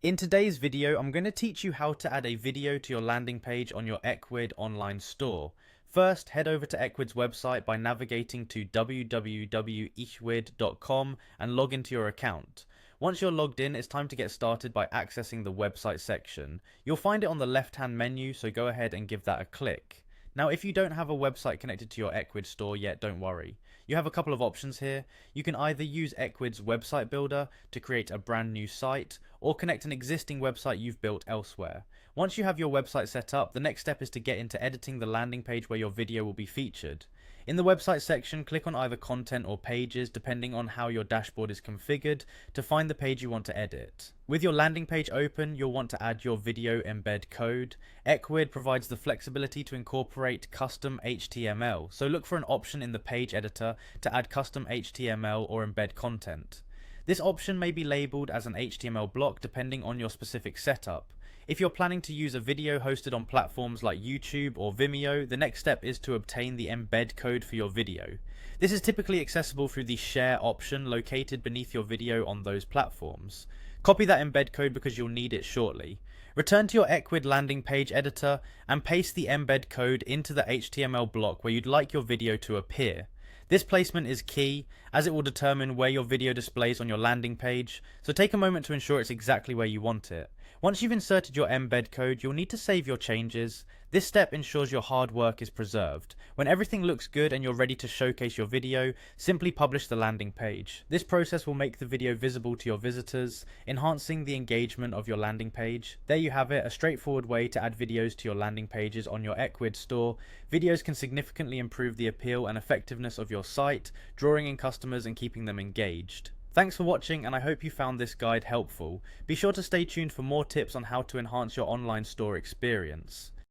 In today's video, I'm going to teach you how to add a video to your landing page on your Ecwid online store. First, head over to Ecwid's website by navigating to www.ecwid.com and log into your account. Once you're logged in, it's time to get started by accessing the website section. You'll find it on the left-hand menu, so go ahead and give that a click. Now, if you don't have a website connected to your Ecwid store yet, don't worry. You have a couple of options here. You can either use Ecwid's website builder to create a brand new site, or connect an existing website you've built elsewhere. Once you have your website set up, the next step is to get into editing the landing page where your video will be featured. In the website section, click on either content or pages depending on how your dashboard is configured to find the page you want to edit. With your landing page open, you'll want to add your video embed code. Ecwid provides the flexibility to incorporate custom HTML, so look for an option in the page editor to add custom HTML or embed content. This option may be labeled as an HTML block depending on your specific setup. If you're planning to use a video hosted on platforms like YouTube or Vimeo, the next step is to obtain the embed code for your video. This is typically accessible through the share option located beneath your video on those platforms. Copy that embed code because you'll need it shortly. Return to your Ecwid landing page editor and paste the embed code into the HTML block where you'd like your video to appear. This placement is key as it will determine where your video displays on your landing page, so take a moment to ensure it's exactly where you want it. Once you've inserted your embed code, you'll need to save your changes. This step ensures your hard work is preserved. When everything looks good and you're ready to showcase your video, simply publish the landing page. This process will make the video visible to your visitors, enhancing the engagement of your landing page. There you have it, a straightforward way to add videos to your landing pages on your Ecwid store. Videos can significantly improve the appeal and effectiveness of your site, drawing in customers and keeping them engaged. Thanks for watching, and I hope you found this guide helpful. Be sure to stay tuned for more tips on how to enhance your online store experience.